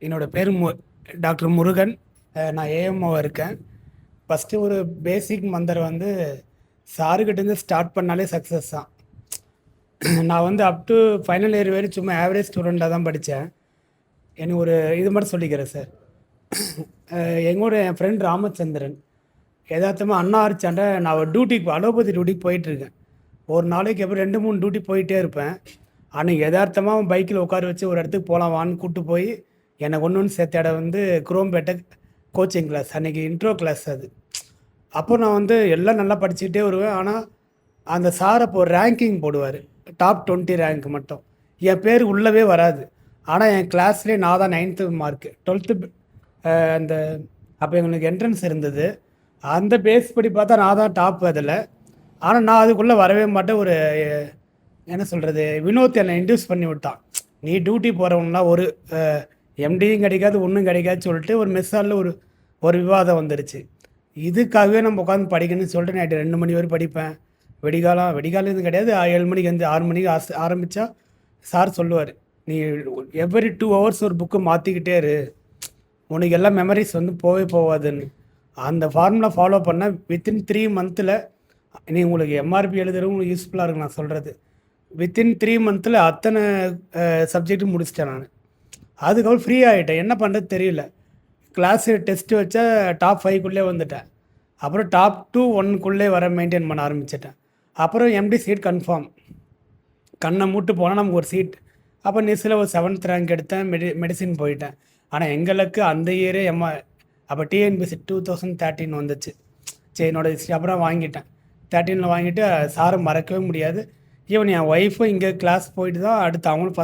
என்னோடய பேர் டாக்டர் முருகன். நான் ஏஎம்ஓவாக இருக்கேன். ஃபஸ்ட்டு ஒரு பேசிக் மந்திரம் வந்து சாருக்கிட்டேருந்து ஸ்டார்ட் பண்ணாலே சக்ஸஸ் தான். நான் வந்து அப் டு ஃபைனல் இயர் வரை சும்மா ஆவரேஜ் ஸ்டூடெண்ட்டாக தான் படித்தேன். எனக்கு ஒரு இது மட்டும் சொல்லிக்கிறேன் சார். எங்களோட என் ஃப்ரெண்ட் ராமச்சந்திரன் யதார்த்தமாக அண்ணா ஆர்ச்சாண்ட நான் டியூட்டிக்கு அலோபதி டியூட்டிக்கு போயிட்டுருக்கேன். ஒரு நாளைக்கு எப்போ 2-3 டியூட்டி போயிட்டே இருப்பேன். அன்றைக்கி யதார்த்தமாக பைக்கில் உட்கார வச்சு ஒரு இடத்துக்கு போகலாம் வான்னு கூப்பிட்டு போய் என்னை ஒன்று சேர்த்த இடம் வந்து குரோம்பேட்டை கோச்சிங் கிளாஸ். அன்றைக்கி இன்ட்ரோ கிளாஸ் அது. அப்போ நான் வந்து எல்லாம் நல்லா படிச்சுக்கிட்டே வருவேன். ஆனால் அந்த சார் அப்போ ரேங்கிங் போடுவார், டாப் 20 ரேங்க் மட்டும். என் பேர் உள்ளவே வராது. ஆனால் என் கிளாஸ்லேயே நான் தான் 9th மார்க்கு. 12th அந்த அப்போ எங்களுக்கு என்ட்ரன்ஸ் இருந்தது. அந்த பேஸ் படி பார்த்தா நான் தான் டாப் அதில். ஆனால் நான் அதுக்குள்ளே வரவே மாட்டேன். ஒரு என்ன சொல்கிறது, வினோத் என்னை இன்டியூஸ் பண்ணி விட்டான். நீ டியூட்டி போகிறவனா ஒரு எம்டியும் கிடைக்காது ஒன்றும் கிடைக்காது சொல்லிட்டு ஒரு மெஸ்ஸாலில் ஒரு விவாதம் வந்துடுச்சு. இதுக்காகவே நம்ம உட்காந்து படிக்கணும்னு சொல்லிட்டு நைட்டு 2 மணி வரை படிப்பேன். வெடிகாலம் இது கிடையாது. 7 மணிக்கு வந்து 6 மணிக்கு ஆரம்பித்தா சார் சொல்லுவார், நீ எவ்ரி 2 ஹவர்ஸ் ஒரு புக்கு மாற்றிக்கிட்டே இரு, உனக்கு எல்லாம் மெமரிஸ் வந்து போகாதுன்னு. அந்த ஃபார்முலா ஃபாலோ பண்ணால் வித்தின் 3 மந்தில் நீ உங்களுக்கு எம்ஆர்பி எழுதுறவங்க உங்களுக்கு யூஸ்ஃபுல்லாக இருக்கும். நான் சொல்கிறது வித்தின் 3 மந்தில் அத்தனை சப்ஜெக்ட்டும் முடிச்சிட்டேன் நான். அதுக்கப்புறம் ஃப்ரீ ஆகிட்டேன். என்ன பண்ணுறது தெரியல. கிளாஸு டெஸ்ட்டு வச்சா டாப் 5க்குள்ளே வந்துட்டேன். அப்புறம் டாப் 2 1க்குள்ளே வர மெயின்டைன் பண்ண ஆரம்பிச்சிட்டேன். அப்புறம் எம்டி சீட் கன்ஃபார்ம். கண்ணை மூட்டு போனால் நமக்கு ஒரு சீட். அப்போ நியூஸில் ஒரு 7th ரேங்க் எடுத்தேன். மெடிசின் போயிட்டேன். ஆனால் எங்களுக்கு அந்த இயரே அப்போ டிஎன்பிசி 2013 வந்துச்சு. சரி, என்னோடய ஹிஸ்ட்ரி அப்புறம் வாங்கிட்டேன். 13 வாங்கிட்டு சாரை மறக்கவே முடியாது. ஈவன் என் ஒய்ஃபும் இங்கே கிளாஸ் போயிட்டு தான் அடுத்து அவங்களும்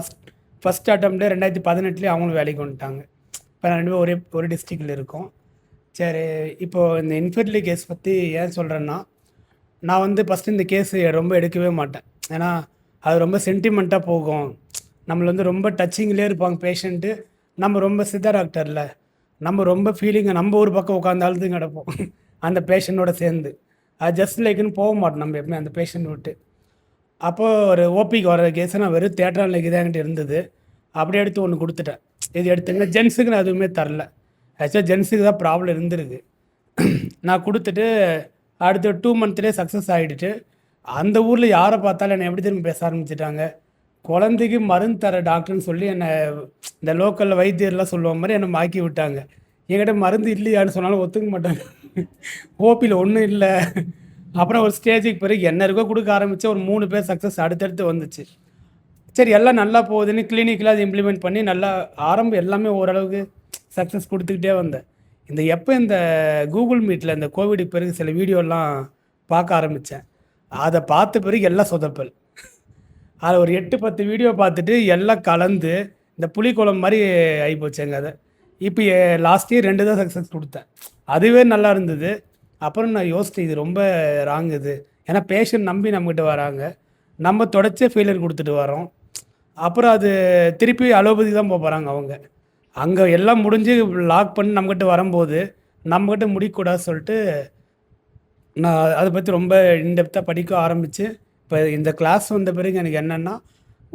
ஃபஸ்ட் அட்டம்ப்டே 2018 அவங்களும் வேலைக்கு வந்துட்டாங்க. இப்போ நான் 2 பேரும் ஒரு டிஸ்ட்ரிக்டில் இருக்கோம். சரி, இப்போது இந்த இன்ஃபெர்டிலிட்டி கேஸ் பற்றி ஏன் சொல்கிறேன்னா, நான் வந்து ஃபஸ்ட்டு இந்த கேஸு ரொம்ப எடுக்கவே மாட்டேன். ஏன்னா அது ரொம்ப சென்டிமெண்ட்டாக போகும். நம்மளை வந்து ரொம்ப டச்சிங்லேயே இருப்பாங்க பேஷண்ட்டு. நம்ம ரொம்ப சித்தா டாக்டரில் நம்ம ரொம்ப ஃபீலிங்கை நம்ம ஒரு பக்கம் உட்காந்து அழுது கிடப்போம் அந்த பேஷண்ட்டோட சேர்ந்து. அது ஜஸ்ட் லைக்குன்னு போக மாட்டோம் நம்ம எப்பவுமே அந்த பேஷண்ட் விட்டு. அப்போது ஒரு ஓபிக்கு வர கேஸை நான் வெறும் தேட்டரில் இதாகிட்டு இருந்தது. அப்படியே எடுத்து ஒன்று கொடுத்துட்டேன். இது எடுத்துங்க. ஜென்ஸுக்கு நான் எதுவுமே தரல. ஆக்சுவலாக ஜென்ஸுக்கு தான் ப்ராப்ளம் இருந்திருக்கு. நான் கொடுத்துட்டு அடுத்த 2 மந்த்லேயே சக்ஸஸ் ஆகிடுச்சு. அந்த ஊரில் யாரை பார்த்தாலும் என்னை எப்படி திரும்ப பேச ஆரம்பிச்சிட்டாங்க. குழந்தைக்கு மருந்து தர டாக்டர்னு சொல்லி என்னை இந்த லோக்கலில் வைத்தியர்லாம் சொல்லுவ மாதிரி என்னை மாக்கி விட்டாங்க. என்கிட்ட மருந்து இல்லையான்னு சொன்னாலும் ஒத்துக்க மாட்டாங்க. ஓபியில் ஒன்றும் இல்லை. அப்புறம் ஒரு ஸ்டேஜுக்கு பிறகு என்ன இருக்கோ கொடுக்க ஆரம்பித்து ஒரு 3 பேர் சக்ஸஸ் அடுத்தடுத்து வந்துச்சு. சரி, எல்லாம் நல்லா போகுதுன்னு கிளினிக்கில் அதை இம்ப்ளிமெண்ட் பண்ணி நல்லா ஆரம்பம் எல்லாமே ஓரளவுக்கு சக்ஸஸ் கொடுத்துக்கிட்டே வந்தேன். எப்போ இந்த கூகுள் மீட்டில் இந்த கோவிடுக்கு பிறகு சில வீடியோலாம் பார்க்க ஆரம்பித்தேன். அதை பார்த்த பிறகு எல்லாம் சொதப்பல். அதில் ஒரு 8-10 வீடியோ பார்த்துட்டு எல்லாம் கலந்து இந்த புளிக்குழம்பு மாதிரி ஆகிப்போச்சுங்க. அதை இப்போ லாஸ்ட் இயர் 2 தான் சக்ஸஸ் கொடுத்தேன். அதுவே நல்லா இருந்தது. அப்புறம் நான் யோசித்தேன், இது ரொம்ப ராங் இது. ஏன்னா பேஷண்ட் நம்பி நம்மகிட்ட வராங்க, நம்ம தொடச்சே ஃபெயிலியர் கொடுத்துட்டு வரோம். அப்புறம் அது திருப்பி அலோபதி தான் போகிறாங்க அவங்க. அங்கே எல்லாம் முடிஞ்சு லாக் பண்ணி நம்மக்கிட்ட வரும்போது நம்மக்கிட்ட முடிக்கக்கூடாது சொல்லிட்டு நான் அதை பற்றி ரொம்ப இன்டெப்த்தாக படிக்க ஆரம்பித்து இப்போ இந்த கிளாஸ் வந்த பிறகு எனக்கு என்னென்னா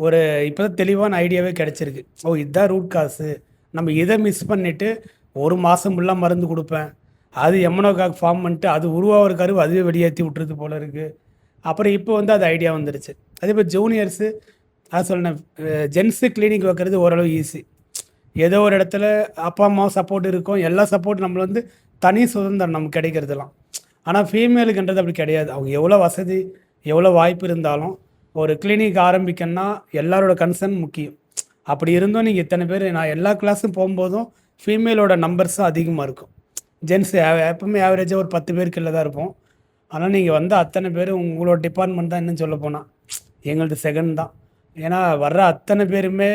ஒரு இப்போ தான் தெளிவான ஐடியாவே கிடச்சிருக்கு. இதுதான் ரூட் காசு. நம்ம இதை மிஸ் பண்ணிவிட்டு 1 மாதம் ஃபுல்லாக மருந்து கொடுப்பேன். அது எமனோகாக் ஃபார்ம் பண்ணிட்டு அது உருவாகிற கருவு அதுவே வெளியேற்றி விட்டுறது போல இருக்குது. அப்புறம் இப்போ வந்து அது ஐடியா வந்துடுச்சு. அதே மாதிரி ஜூனியர்ஸு அது சொன்னேன், ஜென்ஸு கிளினிக் வைக்கிறது ஓரளவு ஈஸி. ஏதோ ஒரு இடத்துல அப்பா அம்மாவும் சப்போர்ட் இருக்கும், எல்லா சப்போர்ட் நம்மளை வந்து தனி சுதந்திரம் நமக்கு கிடைக்கிறதுலாம். ஆனால் ஃபீமேலுக்குன்றது அப்படி கிடையாது. அவங்க எவ்வளோ வசதி எவ்வளோ வாய்ப்பு இருந்தாலும் ஒரு கிளினிக் ஆரம்பிக்கணுன்னா எல்லாரோட கன்சர்ன் முக்கியம். அப்படி இருந்தும் நீங்கள் இத்தனை பேர் நான் எல்லா கிளாஸும் போகும்போதும் ஃபீமேலோட நம்பர்ஸும் அதிகமாக இருக்கும். ஜென்ஸு எப்பவுமே ஆவரேஜாக ஒரு 10 பேருக்கு இல்லை தான் இருப்போம். ஆனால் நீங்கள் வந்து அத்தனை பேர் உங்களோட டிபார்ட்மெண்ட் தான் இன்னும் சொல்ல போனால் எங்களது செகண்ட் தான். ஏன்னா வர்ற அத்தனை பேருமே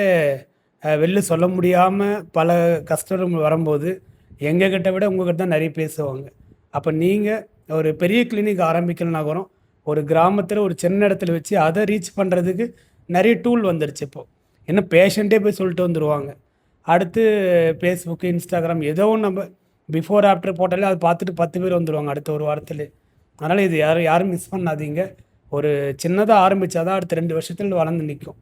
வெளில சொல்ல முடியாமல் பல கஸ்டமர் வரும்போது எங்ககிட்ட விட உங்கள்கிட்ட தான் நிறைய பேசுவாங்க. அப்போ நீங்கள் ஒரு பெரிய கிளினிக் ஆரம்பிக்கலனா கூட ஒரு கிராமத்தில் ஒரு சின்ன இடத்துல வச்சு அதை ரீச் பண்ணுறதுக்கு நிறைய டூல் வந்துடுச்சு. இப்போது இன்னும் பேஷண்ட்டே போய் சொல்லிட்டு வந்துடுவாங்க. அடுத்து ஃபேஸ்புக்கு இன்ஸ்டாகிராம் ஏதோ ஒன்று நம்ம பிஃபோர் ஆஃப்டர் போட்டாலே அதை பார்த்துட்டு 10 பேர் வந்துடுவாங்க அடுத்த ஒரு வாரத்தில். அதனால் இது யாரும் மிஸ் பண்ணாதீங்க. ஒரு சின்னதாக ஆரம்பித்தா தான் அடுத்த 2 வருஷத்தில் வளர்ந்து நிற்கும்.